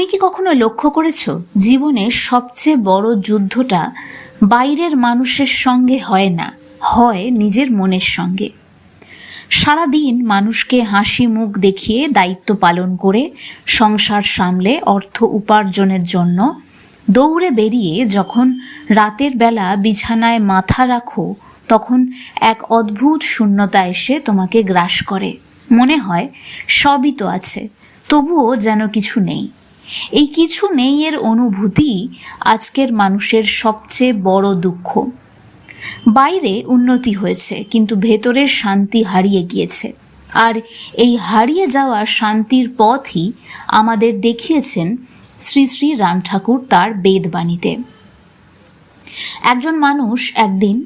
তুমি কি কখনো লক্ষ্য করেছো জীবনের সবচেয়ে বড় যুদ্ধটা বাইরের মানুষের সঙ্গে হয় না, হয় নিজের মনের সঙ্গে। সারাদিন মানুষকে হাসি মুখ দেখিয়ে দায়িত্ব পালন করে সংসার সামলে অর্থ উপার্জনের জন্য দৌড়ে বেরিয়ে যখন রাতের বেলা বিছানায় মাথা রাখো, তখন এক অদ্ভুত শূন্যতা এসে তোমাকে গ্রাস করে। মনে হয় সবই তো আছে, তবুও যেন কিছু নেই। এই কিছু নেই এর অনুভূতি আজকের মানুষের সবচেয়ে বড় দুঃখ। বাইরে উন্নতি হয়েছে, কিন্তু ভেতরের শান্তি হারিয়ে গিয়েছে। আর এই হারিয়ে যাওয়া শান্তির পথই আমাদের দেখিয়েছেন শ্রী শ্রী রাম ঠাকুর তার বেদবাণীতে। একজন মানুষ একদিন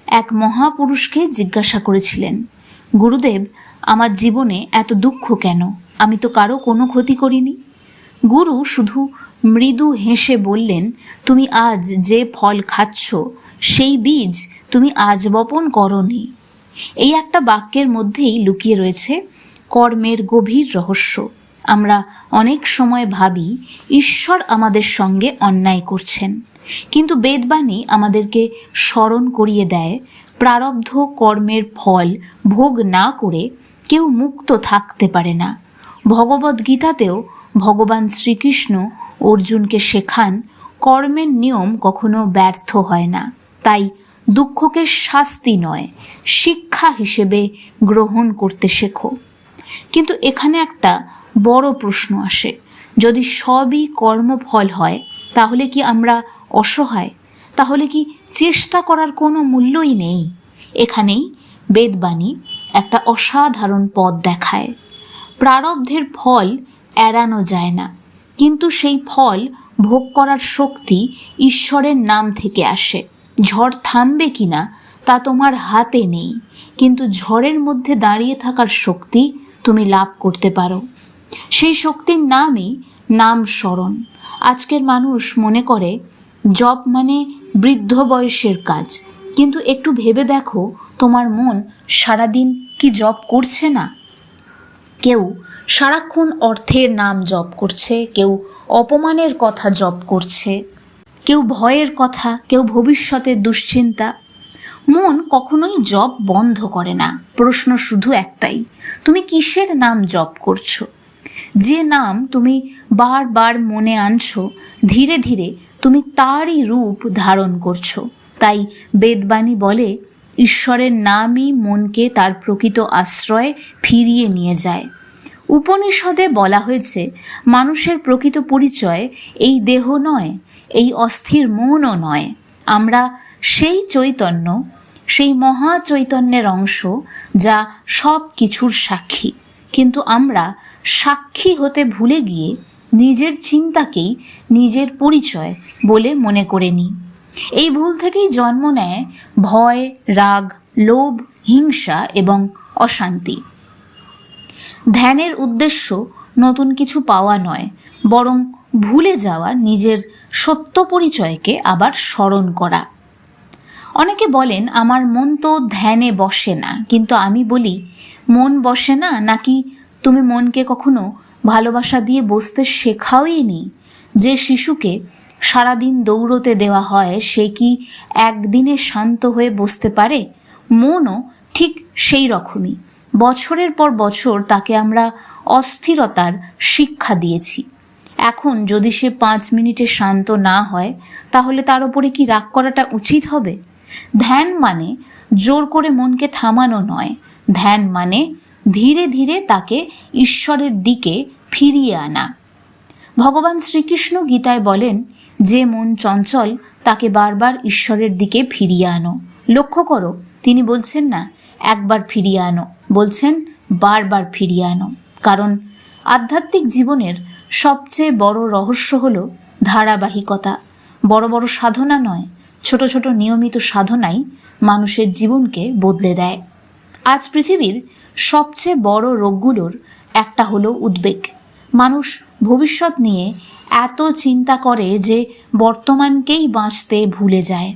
এক মহাপুরুষকে জিজ্ঞাসা করেছিলেন, গুরুদেব, আমার জীবনে এত দুঃখ কেন? আমি তো কারো কোনো ক্ষতি করিনি। গুরু শুধু মৃদু হেসে বললেন, তুমি আজ যে ফল খাচ্ছ সেই বীজ তুমি আজ বপন করনি। এই একটা বাক্যের মধ্যেই লুকিয়ে রয়েছে কর্মের গভীর রহস্য। আমরা অনেক সময় ভাবি ঈশ্বর আমাদের সঙ্গে অন্যায় করছেন, কিন্তু বেদবাণী আমাদেরকে স্মরণ করিয়ে দেয় প্রারব্ধ কর্মের ফল ভোগ না করে কেউ মুক্ত থাকতে পারে না। ভগবদ্গীতাতেও ভগবান শ্রীকৃষ্ণ অর্জুনকে শেখান কর্মের নিয়ম কখনো ব্যর্থ হয় না, তাই দুঃখকে শাস্তি নয় শিক্ষা হিসেবে গ্রহণ করতে শেখো। কিন্তু এখানে একটা বড় প্রশ্ন আসে, যদি সবই কর্মফল হয় তাহলে কি আমরা অসহায়? তাহলে কি চেষ্টা করার কোনো মূল্যই নেই? এখানেই বেদবাণী একটা অসাধারণ পথ দেখায়। প্রারব্ধের ফল এড়ানো যায় না, কিন্তু সেই ফল ভোগ করার শক্তি ঈশ্বরের নাম থেকে আসে। ঝড় থামবে কিনা তা তোমার হাতে নেই, কিন্তু ঝড়ের মধ্যে দাঁড়িয়ে থাকার শক্তি তুমি লাভ করতে পারো। সেই শক্তির নামই নাম স্মরণ। আজকের মানুষ মনে করে জপ মানে বৃদ্ধ বয়সের কাজ, কিন্তু একটু ভেবে দেখো তোমার মন সারাদিন কি জপ করছে না? কেউ সারাক্ষণ অর্থের নাম জপ করছে, কেউ অপমানের কথা জপ করছে, কেউ ভয়ের কথা, কেউ ভবিষ্যতের দুশ্চিন্তা। মন কখনোই জপ বন্ধ করে না। প্রশ্ন শুধু একটাই, তুমি কিসের নাম জপ করছো? যে নাম তুমি বারবার মনে আনছো, ধীরে ধীরে তুমি তারই রূপ ধারণ করছো। তাই বেদবাণী বলে, ঈশ্বরের নামই মনকে তার প্রকৃত আশ্রয়ে ফিরিয়ে নিয়ে যায়। উপনিষদে বলা হয়েছে, মানুষের প্রকৃত পরিচয় এই দেহ নয়, এই অস্থির মনও নয়। আমরা সেই চৈতন্য, সেই মহা চৈতন্যের অংশ যা সব কিছুর সাক্ষী, কিন্তু আমরা সাক্ষী হতে ভুলে গিয়ে নিজের চিন্তাকেই নিজের পরিচয় বলে মনে করে নিই। এই ভুল থেকেই জন্ম নেয় ভয়, রাগ, লোভ, হিংসা এবং অশান্তি। ধ্যানের উদ্দেশ্য নতুন কিছু পাওয়া নয়, বরং ভুলে যাওয়া নিজের সত্য পরিচয়কে আবার স্মরণ করা। অনেকে বলেন, আমার মন তো ধ্যানে বসে না, কিন্তু আমি বলি, মন বসে না নাকি তুমি মনকে কখনো ভালোবাসা দিয়ে বসতে শেখাওই নি? যে শিশুকে সারাদিন দৌড়তে দেওয়া হয় সে কি একদিনে শান্ত হয়ে বসতে পারে? মনও ঠিক সেই রকমই। বছরের পর বছর তাকে আমরা অস্থিরতার শিক্ষা দিয়েছি। এখন যদি সে 5 মিনিটে শান্ত না হয়, তাহলে তার উপরে কি রাগ করাটা উচিত হবে? ধ্যান মানে জোর করে মনকে থামানো নয়, ধ্যান মানে ধীরে ধীরে তাকে ঈশ্বরের দিকে ফিরিয়ে আনা। ভগবান শ্রীকৃষ্ণ গীতায় বলেন, যে মন চঞ্চল তাকে বারবার ঈশ্বরের দিকে ফিরিয়ে আনো। লক্ষ্য করো, তিনি বলছেন না একবার ফিরিয়ে আনো, বলছেন বারবার ফিরিয়ে আনো। কারণ আধ্যাত্মিক জীবনের সবচেয়ে বড় রহস্য হলো ধারাবাহিকতা। বড় বড় সাধনা নয়, ছোট ছোট নিয়মিত সাধনাই মানুষের জীবনকে বদলে দেয়। আজ পৃথিবীর সবচেয়ে বড় রোগগুলোর একটা হলো উদ্বেগ। মানুষ ভবিষ্যৎ নিয়ে এত চিন্তা করে যে বর্তমানকেই বাঁচতে ভুলে যায়।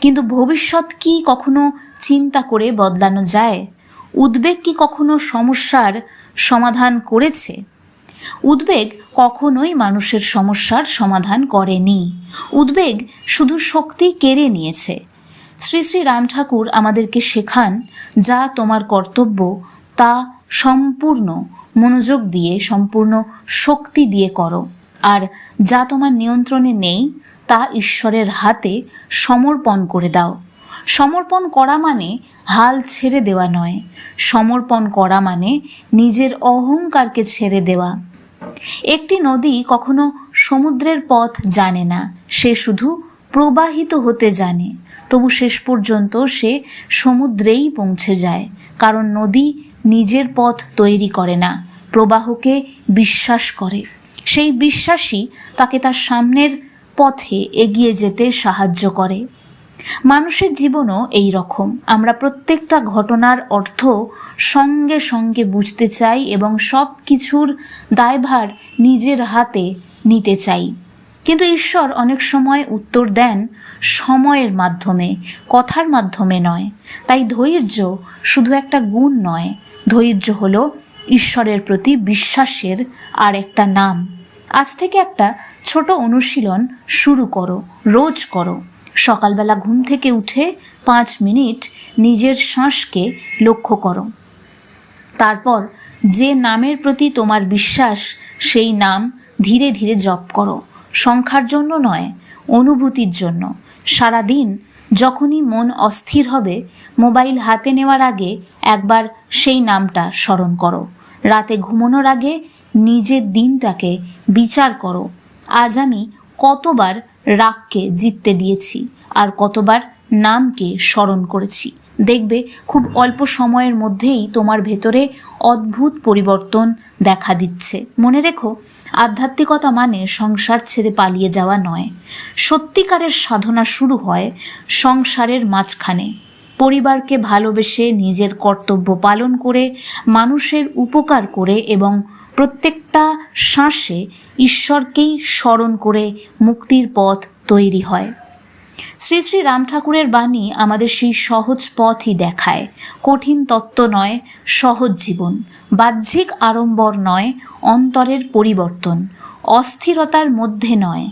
কিন্তু ভবিষ্যৎ কি কখনো চিন্তা করে বদলানো যায়? উদ্বেগ কি কখনো সমস্যার সমাধান করেছে? উদ্বেগ কখনোই মানুষের সমস্যার সমাধান করেনি। উদ্বেগ শুধু শক্তি কেড়ে নিয়েছে। শ্রী শ্রী রাম ঠাকুর আমাদেরকে শেখান, যা তোমার কর্তব্য তা সম্পূর্ণ মনোযোগ দিয়ে, সম্পূর্ণ শক্তি দিয়ে করো, আর যা তোমার নিয়ন্ত্রণে নেই তা ঈশ্বরের হাতে সমর্পণ করে দাও। সমর্পণ করা মানে হাল ছেড়ে দেওয়া নয়, সমর্পণ করা মানে নিজের অহংকারকে ছেড়ে দেওয়া। একটি নদী কখনো সমুদ্রের পথ জানে না, সে শুধু প্রবাহিত হতে জানে, তবু শেষ পর্যন্ত সে সমুদ্রেই পৌঁছে যায়, কারণ নদী নিজের পথ তৈরি করে না, প্রবাহকে বিশ্বাস করে। সেই বিশ্বাসই তাকে তার সামনের পথে এগিয়ে যেতে সাহায্য করে। মানুষের জীবনও এই রকম। আমরা প্রত্যেকটা ঘটনার অর্থ সঙ্গে সঙ্গে বুঝতে চাই এবং সব কিছুর দায়ভার নিজের হাতে নিতে চাই, কিন্তু ঈশ্বর অনেক সময় উত্তর দেন সময়ের মাধ্যমে, কথার মাধ্যমে নয়। তাই ধৈর্য শুধু একটা গুণ নয়, ধৈর্য হলো ঈশ্বরের প্রতি বিশ্বাসের আর একটা নাম। আজ থেকে একটা ছোট অনুশীলন শুরু করো, রোজ করো। সকালবেলা ঘুম থেকে উঠে 5 মিনিট নিজের শ্বাসকে লক্ষ্য করো। তারপর যে নামের প্রতি তোমার বিশ্বাস, সেই নাম ধীরে ধীরে জপ করো। সংখ্যার জন্য নয়, অনুভূতির জন্য। সারাদিন যখনই মন অস্থির হবে, মোবাইল হাতে নেওয়ার আগে একবার সেই নামটা স্মরণ করো। রাতে ঘুমানোর আগে নিজের দিনটাকে বিচার করো। আজ আমি কতবার রাগকে জিততে দিয়েছি আর কতবার নামকে স্মরণ করেছি। দেখবে খুব অল্প সময়ের মধ্যেই তোমার ভেতরে অদ্ভুত পরিবর্তন দেখা দিচ্ছে। মনে রেখো, আধ্যাত্মিকতা মানে সংসার ছেড়ে পালিয়ে যাওয়া নয়। সত্যিকারের সাধনা শুরু হয় সংসারের মাঝখানে, পরিবারকে ভালোবেসে, নিজের কর্তব্য পালন করে, মানুষের উপকার করে এবং প্রত্যেকটা শ্বাসে ঈশ্বরকেই স্মরণ করে মুক্তির পথ তৈরি হয়। শ্রী শ্রী রাম ঠাকুরের বাণী আমাদের সেই সহজ পথই দেখায়। কঠিন তত্ত্ব নয়, সহজ জীবন। বাহ্যিক আড়ম্বর নয়, অন্তরের পরিবর্তন। অস্থিরতার মধ্যে নয়,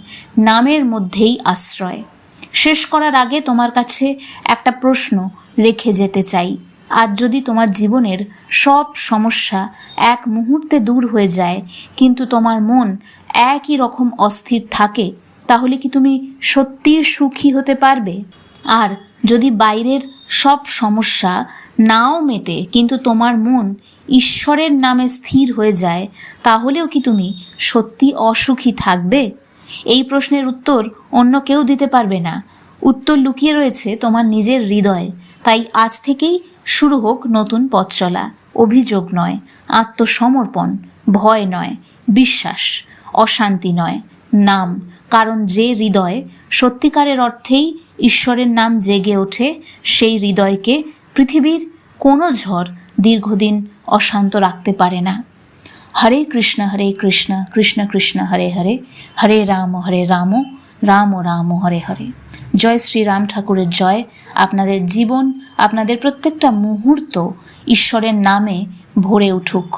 নামের মধ্যেই আশ্রয়। শেষ করার আগে তোমার কাছে একটা প্রশ্ন রেখে যেতে চাই। আজ যদি তোমার জীবনের সব সমস্যা এক মুহূর্তে দূর হয়ে যায়, কিন্তু তোমার মন একই রকম অস্থির থাকে, তাহলে কি তুমি সত্যিই সুখী হতে পারবে? আর যদি বাইরের সব সমস্যা নাও মেটে, কিন্তু তোমার মন ঈশ্বরের নামে স্থির হয়ে যায়, তাহলেও কি তুমি সত্যি অসুখী থাকবে? এই প্রশ্নের উত্তর অন্য কেউ দিতে পারবে না। উত্তর লুকিয়ে রয়েছে তোমার নিজের হৃদয়ে। তাই আজ থেকেই শুরু হোক নতুন পথ চলা। অভিযোগ নয়, আত্মসমর্পণ। ভয় নয়, বিশ্বাস। অশান্তি নয়, নাম। কারণ যে হৃদয় সত্যিকারের অর্থেই ঈশ্বরের নাম জেগে ওঠে, সেই হৃদয়কে পৃথিবীর কোনো ঝড় দীর্ঘদিন অশান্ত রাখতে পারে না। হরে কৃষ্ণ কৃষ্ণ কৃষ্ণ হরে হরে, হরে রাম রাম রাম হরে হরে। জয় শ্রী রাম ঠাকুরের জয়। আপনাদের জীবন, আপনাদের প্রত্যেকটা মুহূর্ত ঈশ্বরের নামে ভরে উঠুক।